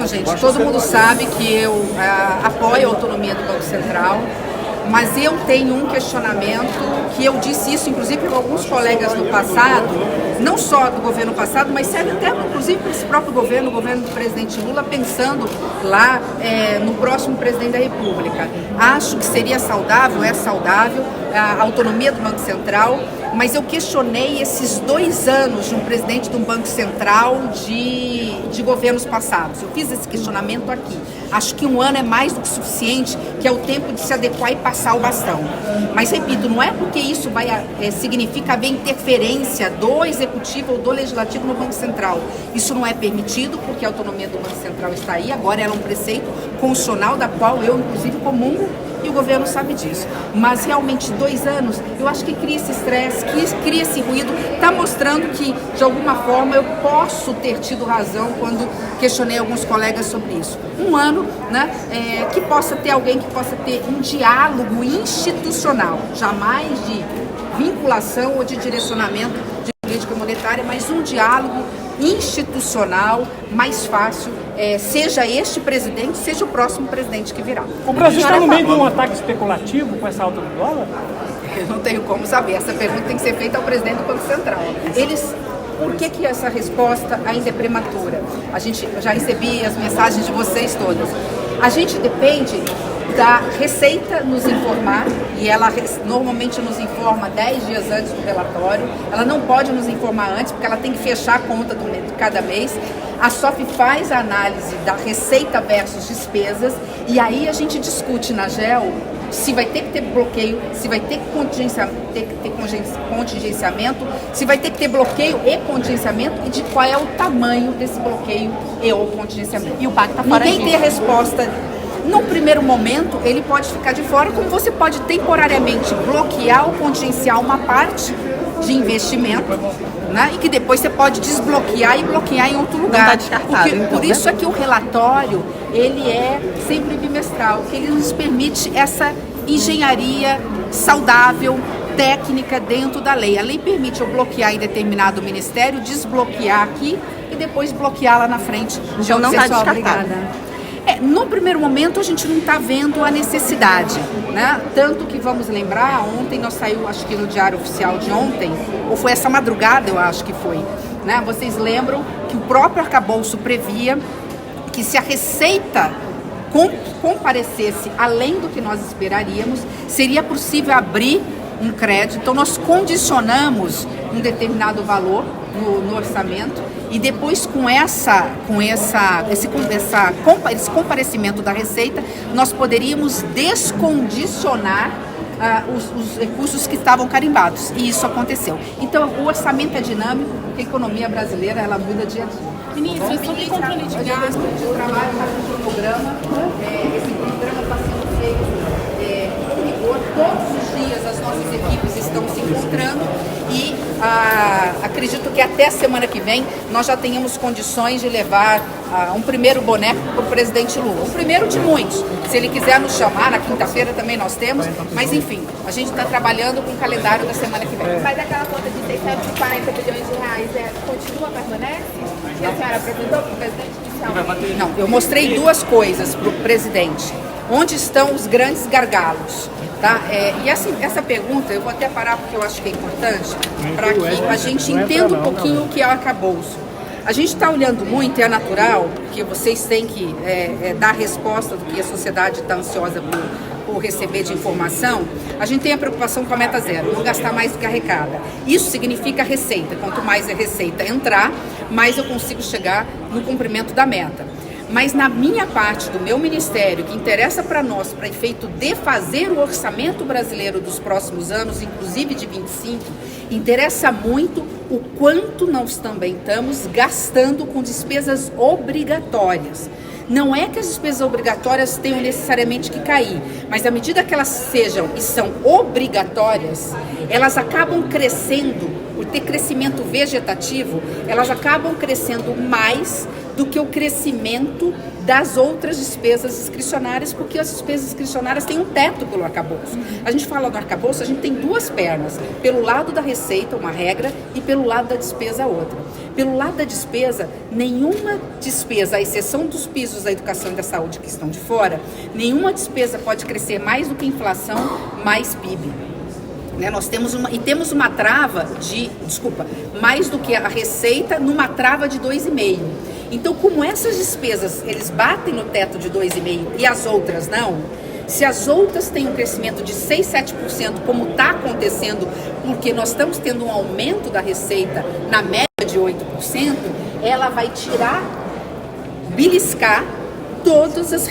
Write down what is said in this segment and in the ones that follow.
gente, todo mundo sabe que eu apoio a autonomia do Banco Central, mas eu tenho um questionamento, que eu disse isso inclusive para alguns colegas do passado, não só do governo passado, mas serve até inclusive para esse próprio governo, o governo do presidente Lula, pensando lá no próximo presidente da República. Acho que seria saudável, é saudável, a autonomia do Banco Central, mas eu questionei esses 2 anos de um presidente de um Banco Central de governos passados. Eu fiz esse questionamento aqui. Acho que 1 ano é mais do que suficiente, que é o tempo de se adequar e passar o bastão. Mas, repito, não é porque isso significa haver interferência do Executivo ou do Legislativo no Banco Central. Isso não é permitido, porque a autonomia do Banco Central está aí. Agora ela é um preceito constitucional, da qual eu, inclusive, comungo, e o governo sabe disso. Mas realmente 2 anos, eu acho que cria esse estresse, cria esse ruído, está mostrando que, de alguma forma, eu posso ter tido razão quando questionei alguns colegas sobre isso. 1 ano, né, que possa ter alguém que possa ter um diálogo institucional, jamais de vinculação ou de direcionamento de política monetária, mas um diálogo institucional mais fácil, seja este presidente, seja o próximo presidente que virá. O Brasil está no meio de um ataque especulativo com essa alta do dólar? Eu não tenho como saber, essa pergunta tem que ser feita ao presidente do Banco Central. Por que essa resposta ainda é prematura? Eu já recebi as mensagens de vocês todas. A gente depende da Receita nos informar, e ela normalmente nos informa 10 dias antes do relatório. Ela não pode nos informar antes, porque ela tem que fechar a conta de cada mês. A SOF faz a análise da receita versus despesas, e aí a gente discute na GEL se vai ter que ter bloqueio, se vai ter que contingenciamento, se vai ter que ter bloqueio e contingenciamento, e de qual é o tamanho desse bloqueio e ou contingenciamento. E o PAC está fora disso. Ninguém tem a resposta. No primeiro momento, ele pode ficar de fora, como você pode temporariamente bloquear ou contingenciar uma parte de investimento, né? E que depois você pode desbloquear e bloquear em outro lugar. Não está descartado, então, por isso é que o relatório, ele é sempre bimestral, que ele nos permite essa engenharia saudável, técnica dentro da lei. A lei permite eu bloquear em determinado ministério, desbloquear aqui e depois bloquear lá na frente. Então não está descartado. No primeiro momento a gente não está vendo a necessidade, né? Tanto que vamos lembrar, ontem nós saiu, acho que no Diário Oficial de ontem, ou foi essa madrugada, eu acho que foi, né? Vocês lembram que o próprio arcabouço previa que se a Receita comparecesse além do que nós esperaríamos, seria possível abrir um crédito. Então nós condicionamos um determinado valor no orçamento, e depois com esse comparecimento da Receita, nós poderíamos descondicionar os recursos que estavam carimbados, e isso aconteceu. Então o orçamento é dinâmico, porque a economia brasileira ela muda dia a dia. Ministro, sobre controle de gasto. O trabalho está com um cronograma, esse cronograma está sendo feito com rigor. Todos os dias as nossas equipes estão se encontrando, e acredito que até a semana que vem nós já tenhamos condições de levar um primeiro boneco para o presidente Lula. O primeiro de muitos. Se ele quiser nos chamar, na quinta-feira também nós temos, mas enfim, a gente está trabalhando com o calendário da semana que vem. Mas aquela conta de 640 bilhões de reais continua, permanece? E a senhora apresentou para o presidente inicialmente? Não, eu mostrei 2 coisas para o presidente. Onde estão os grandes gargalos? Tá? E assim, essa pergunta, eu vou até parar porque eu acho que é importante, para que a gente entenda um pouquinho o que é o arcabouço. A gente está olhando muito, e é natural, que vocês têm que dar a resposta do que a sociedade está ansiosa por receber de informação. A gente tem a preocupação com a meta zero, não gastar mais do que arrecada. Isso significa receita. Quanto mais a receita entrar, mais eu consigo chegar no cumprimento da meta. Mas na minha parte do meu ministério, que interessa para nós, para efeito de fazer o orçamento brasileiro dos próximos anos, inclusive de 25, interessa muito o quanto nós também estamos gastando com despesas obrigatórias. Não é que as despesas obrigatórias tenham necessariamente que cair, mas à medida que elas sejam e são obrigatórias, elas acabam crescendo, por ter crescimento vegetativo, elas acabam crescendo mais do que o crescimento das outras despesas discricionárias, porque as despesas discricionárias têm um teto pelo arcabouço. A gente fala do arcabouço, a gente tem 2 pernas, pelo lado da receita, uma regra, e pelo lado da despesa, outra. Pelo lado da despesa, nenhuma despesa, à exceção dos pisos da educação e da saúde que estão de fora, nenhuma despesa pode crescer mais do que a inflação, mais PIB. Nós temos uma trava mais do que a receita numa trava de 2,5%. Então, como essas despesas, eles batem no teto de 2,5% e as outras não, se as outras têm um crescimento de 6, 7%, como está acontecendo, porque nós estamos tendo um aumento da receita na média de 8%, ela vai beliscar todas as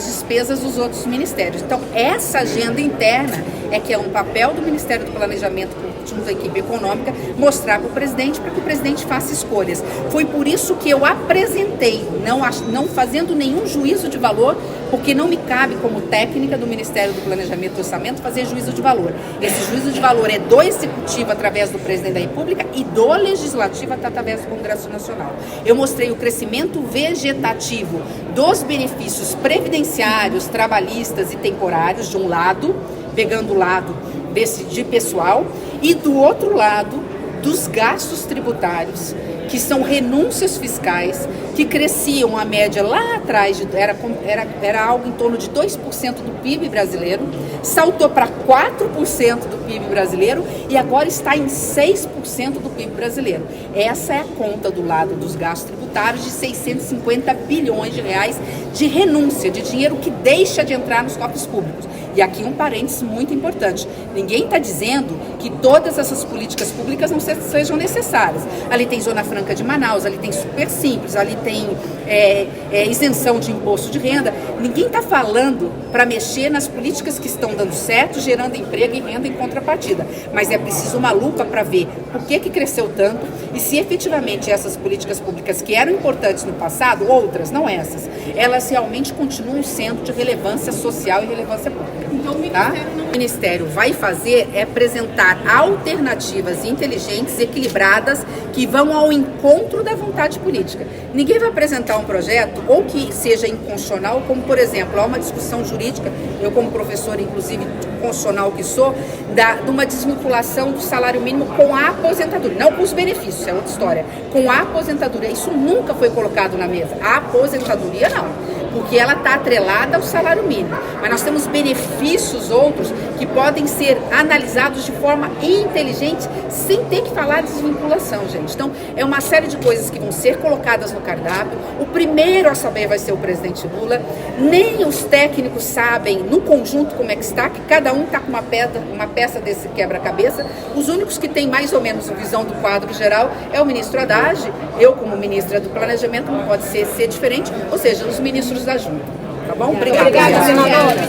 despesas dos outros ministérios. Então, essa agenda interna é que é um papel do Ministério do Planejamento, junto à equipe econômica, mostrar para o presidente, para que o presidente faça escolhas. Foi por isso que eu apresentei, não fazendo nenhum juízo de valor, porque não me cabe, como técnica do Ministério do Planejamento e Orçamento, fazer juízo de valor. Esse juízo de valor é do Executivo, através do Presidente da República, e do Legislativo, através do Congresso Nacional. Eu mostrei o crescimento vegetativo dos benefícios previdenciários, trabalhistas e temporários, de um lado, pegando o lado de pessoal, e do outro lado, dos gastos tributários, que são renúncias fiscais, que cresciam a média lá atrás, era algo em torno de 2% do PIB brasileiro, saltou para 4% do PIB brasileiro e agora está em 6% do PIB brasileiro. Essa é a conta do lado dos gastos tributários de 650 bilhões de reais de renúncia, de dinheiro que deixa de entrar nos cofres públicos. E aqui um parênteses muito importante. Ninguém está dizendo que todas essas políticas públicas não sejam necessárias. Ali tem Zona Franca de Manaus, ali tem Super Simples, ali tem isenção de imposto de renda. Ninguém está falando para mexer nas políticas que estão dando certo, gerando emprego e renda em contrapartida. Mas é preciso uma lupa para ver por que cresceu tanto e se efetivamente essas políticas públicas que eram importantes no passado, outras, não essas, elas realmente continuam sendo de relevância social e relevância pública. Então, o Ministério vai fazer é apresentar alternativas inteligentes, equilibradas, que vão ao encontro da vontade política. Ninguém vai apresentar um projeto ou que seja inconstitucional, como, por exemplo, há uma discussão jurídica, eu como professora, inclusive, constitucional que sou, de uma desvinculação do salário mínimo com a aposentadoria, não com os benefícios, é outra história, com a aposentadoria. Isso nunca foi colocado na mesa. A aposentadoria não, porque ela está atrelada ao salário mínimo. Mas nós temos benefícios outros que podem ser analisados de forma inteligente, sem ter que falar de desvinculação, gente. Então, é uma série de coisas que vão ser colocadas no cardápio. O primeiro a saber vai ser o presidente Lula. Nem os técnicos sabem, no conjunto, como é que está, que cada um está com uma peça desse quebra-cabeça. Os únicos que têm mais ou menos a visão do quadro geral é o ministro Haddad. Eu, como ministra do Planejamento, não pode ser diferente, ou seja, os ministros da Junta. Tá bom? Obrigada, senadora.